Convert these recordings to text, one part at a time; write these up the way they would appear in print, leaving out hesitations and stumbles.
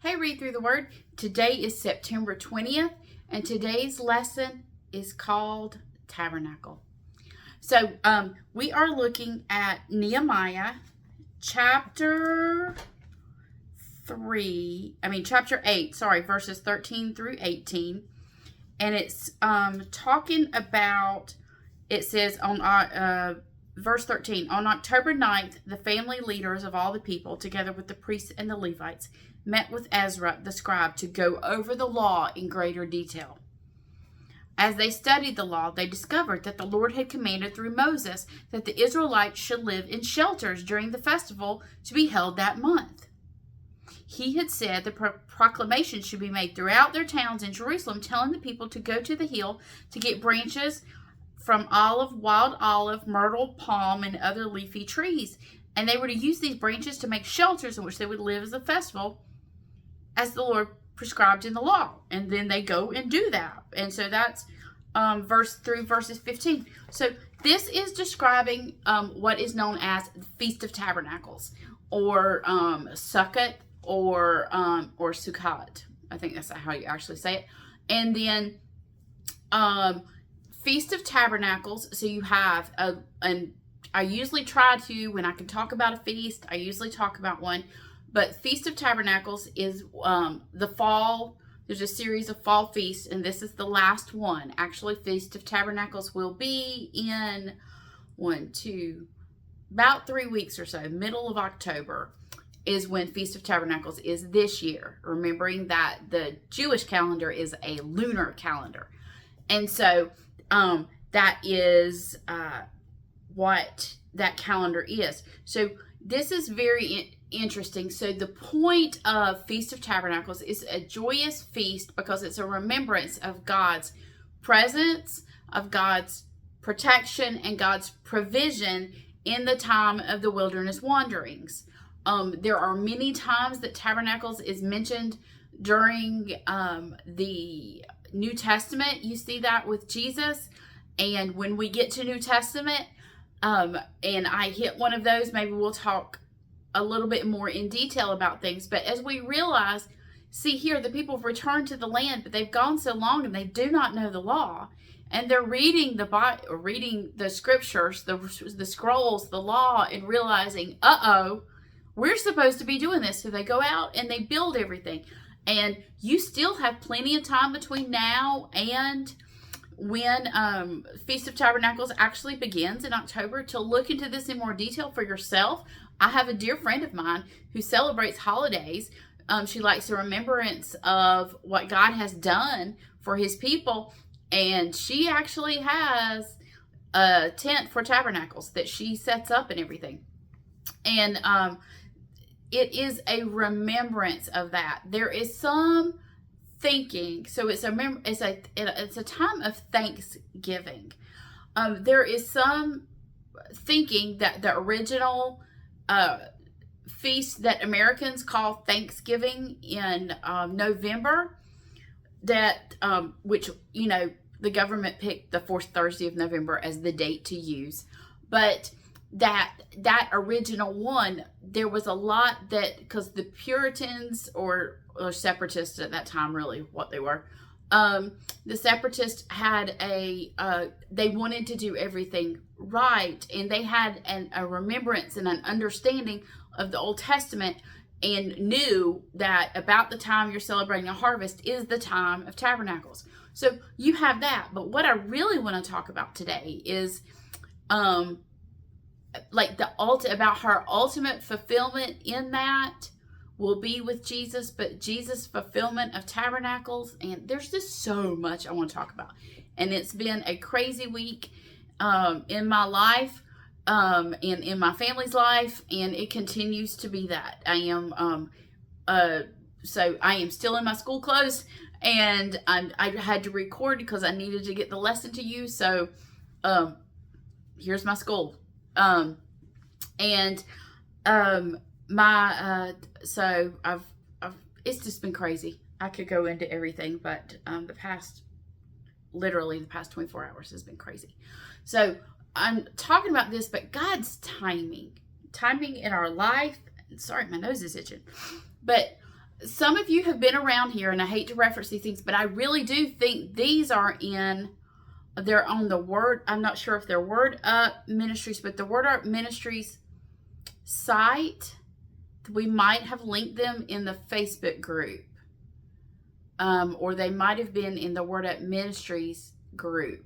Hey, Read Through the Word. Today is September 20th, and today's lesson is called Tabernacle. So, we are looking at Nehemiah chapter 8, verses 13 through 18. And it's talking about, it says on verse 13, on October 9th, the family leaders of all the people, together with the priests and the Levites, met with Ezra, the scribe, to go over the law in greater detail. As they studied the law, they discovered that the Lord had commanded through Moses that the Israelites should live in shelters during the festival to be held that month. He had said the proclamation should be made throughout their towns in Jerusalem, telling the people to go to the hill to get branches from wild olive, myrtle, palm, and other leafy trees. And they were to use these branches to make shelters in which they would live as a festival, as the Lord prescribed in the law. And then they go and do that. And so that's verses 15. So this is describing what is known as the Feast of Tabernacles, or Sukkot, or Sukkot. I think that's how you actually say it. And then Feast of Tabernacles. So you have and I usually try to, when I can talk about a feast, I usually talk about one. But Feast of Tabernacles is the fall. There's a series of fall feasts, and this is the last one. Actually, Feast of Tabernacles will be in about 3 weeks or so. Middle of October is when Feast of Tabernacles is this year. Remembering that the Jewish calendar is a lunar calendar. And so that is what that calendar is. So this is very interesting. So the point of Feast of Tabernacles is a joyous feast because it's a remembrance of God's presence, of God's protection, and God's provision in the time of the wilderness wanderings. There are many times that Tabernacles is mentioned during the New Testament. You see that with Jesus. And when we get to New Testament, and I hit one of those, maybe we'll talk a little bit more in detail about things. But as we realize, see here, the people have returned to the land, but they've gone so long and they do not know the law. And they're reading the Bible, reading the scriptures, the scrolls, the law, and realizing, we're supposed to be doing this. So they go out and they build everything. And you still have plenty of time between now and when Feast of Tabernacles actually begins in October to look into this in more detail for yourself. I have a dear friend of mine who celebrates holidays. She likes the remembrance of what God has done for his people. And she actually has a tent for Tabernacles that she sets up and everything. And it is a remembrance of that. There is some thinking, so it's a time of thanksgiving. There is some thinking that the original feast that Americans call Thanksgiving in November, that which the government picked the fourth Thursday of November as the date to use, but that original one, there was a lot that, because the Puritans or separatists at that time, really what they were, the separatists had they wanted to do everything right, and they had a remembrance and an understanding of the Old Testament, and knew that about the time you're celebrating a harvest is the time of Tabernacles. So you have that. But what I really want to talk about today is about her ultimate fulfillment in that will be with Jesus, but Jesus' fulfillment of Tabernacles. And there's just so much I want to talk about. And it's been a crazy week in my life, and in my family's life, and it continues to be that. I am still in my school clothes, and I had to record because I needed to get the lesson to you. So here's my school. It's just been crazy. I could go into everything, but the past 24 hours has been crazy. So I'm talking about this, but God's timing in our life. Sorry, my nose is itching. But some of you have been around here, and I hate to reference these things, but I really do think these are they're on the Word. I'm not sure if they're Word Up Ministries, but the Word Up Ministries site, we might have linked them in the Facebook group. Or they might have been in the Word Up Ministries group,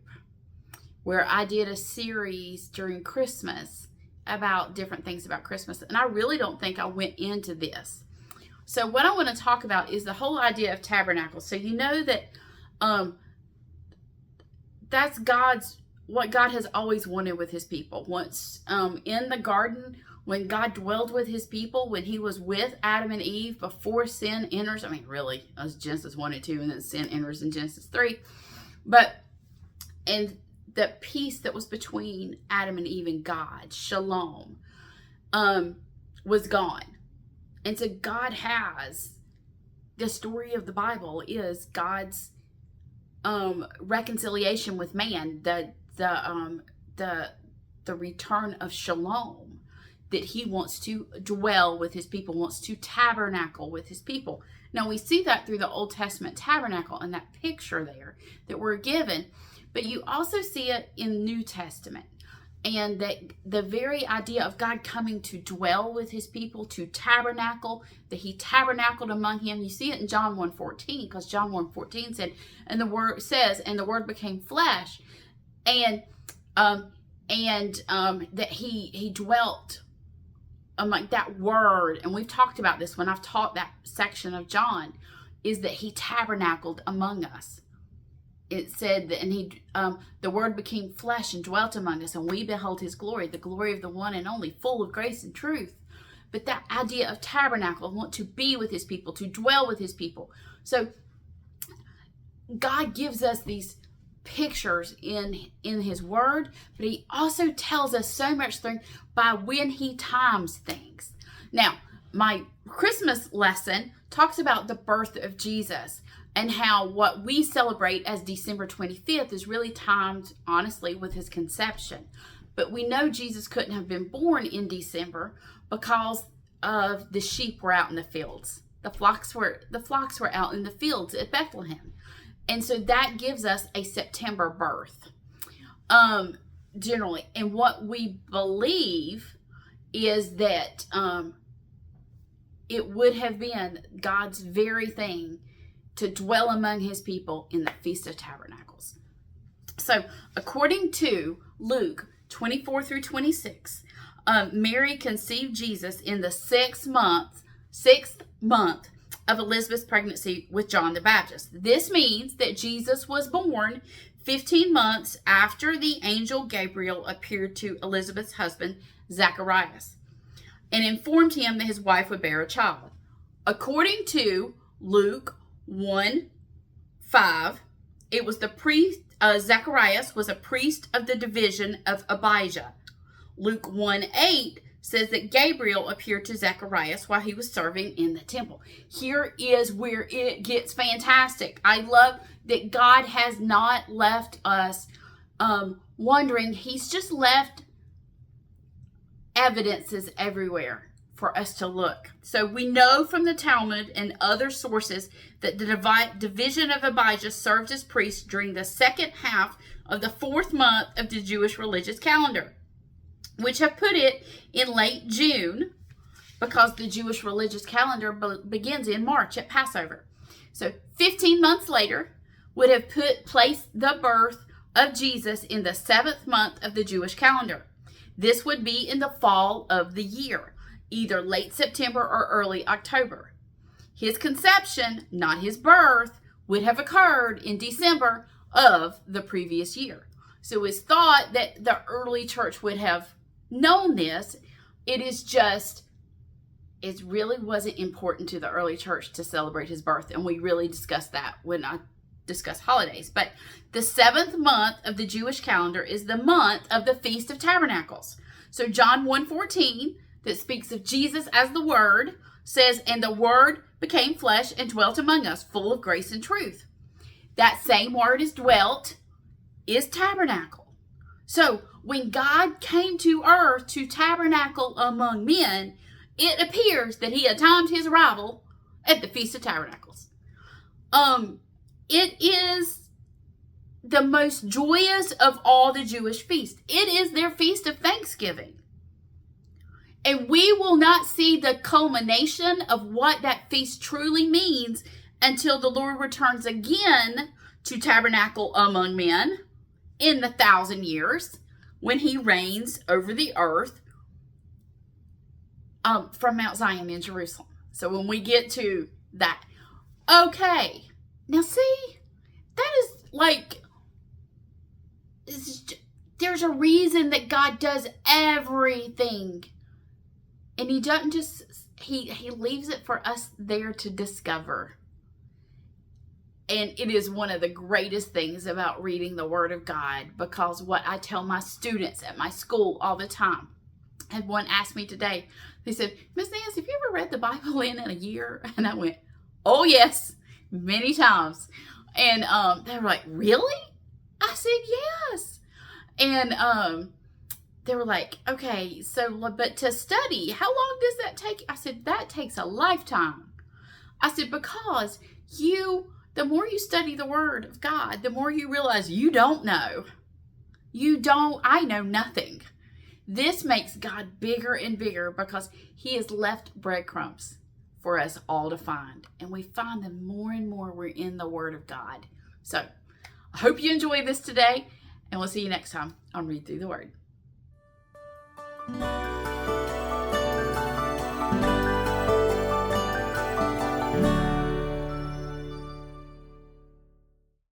where I did a series during Christmas about different things about Christmas. And I really don't think I went into this. So what I want to talk about is the whole idea of tabernacle. So you know that that's what God has always wanted with his people. Once in the garden, when God dwelled with his people, when he was with Adam and Eve before sin enters, I mean, really, as Genesis 1 and 2, and then sin enters in Genesis 3. And the peace that was between Adam and Eve and God, shalom, was gone. And so God has, the story of the Bible is God's reconciliation with man, the return of shalom, that he wants to dwell with his people, wants to tabernacle with his people. Now we see that through the Old Testament tabernacle and that picture there that we're given, but you also see it in New Testament. And that the very idea of God coming to dwell with his people, to tabernacle, that he tabernacled among him. You see it in John 1:14, because John 1:14 said, and the word says, and the word became flesh, and that he dwelt among that word. And we've talked about this when I've taught that section of John, is that he tabernacled among us. It said that, and the word became flesh and dwelt among us, and we beheld his glory, the glory of the one and only, full of grace and truth. But that idea of tabernacle, want to be with his people, to dwell with his people. So God gives us these pictures in his word, but he also tells us so much through by when he times things. Now, my Christmas lesson talks about the birth of Jesus, and how what we celebrate as December 25th is really timed, honestly, with his conception. But we know Jesus couldn't have been born in December because of the sheep were out in the fields. The flocks were out in the fields at Bethlehem. And so that gives us a September birth, generally. And what we believe is that it would have been God's very thing to dwell among his people in the Feast of Tabernacles. So, according to Luke 24 through 26, Mary conceived Jesus in the sixth month of Elizabeth's pregnancy with John the Baptist. This means that Jesus was born 15 months after the angel Gabriel appeared to Elizabeth's husband, Zacharias, and informed him that his wife would bear a child. According to Luke 1:5, it was the priest, Zacharias was a priest of the division of Abijah. Luke 1:8 says that Gabriel appeared to Zacharias while he was serving in the temple. Here is where it gets fantastic. I love that God has not left us wondering. He's just left evidences everywhere for us to look. So we know from the Talmud and other sources that the division of Abijah served as priest during the second half of the 4th month of the Jewish religious calendar, which have put it in late June, because the Jewish religious calendar begins in March at Passover. So 15 months later would have placed the birth of Jesus in the 7th month of the Jewish calendar. This would be in the fall of the year, either late September or early October. His conception, not his birth, would have occurred in December of the previous year. So it's thought that the early church would have known this. It really wasn't important to the early church to celebrate his birth, and we really discussed that when I discuss holidays. But the 7th month of the Jewish calendar is the month of the Feast of Tabernacles. So John 1:14, that speaks of Jesus as the Word, says, and the Word became flesh and dwelt among us, full of grace and truth. That same word is dwelt, is tabernacle. So when God came to earth to tabernacle among men, it appears that he had timed his arrival at the Feast of Tabernacles. It is the most joyous of all the Jewish feasts. It is their feast of Thanksgiving. And we will not see the culmination of what that feast truly means until the Lord returns again to tabernacle among men in the 1,000 years, when he reigns over the earth from Mount Zion in Jerusalem. So when we get to that, okay, now see, that is like, there's a reason that God does everything, and he doesn't just, he leaves it for us there to discover. And it is one of the greatest things about reading the Word of God, because what I tell my students at my school all the time, and one asked me today, they said, Miss Nancy, have you ever read the Bible in a year? And I went, oh yes, many times. And they were like, really? I said, yes. And they were like, okay, so, but to study, how long does that take? I said, that takes a lifetime. I said, because the more you study the Word of God, the more you realize you don't know. I know nothing. This makes God bigger and bigger, because he has left breadcrumbs for us all to find. And we find them more and more we're in the Word of God. So I hope you enjoyed this today, and we'll see you next time on Read Through the Word.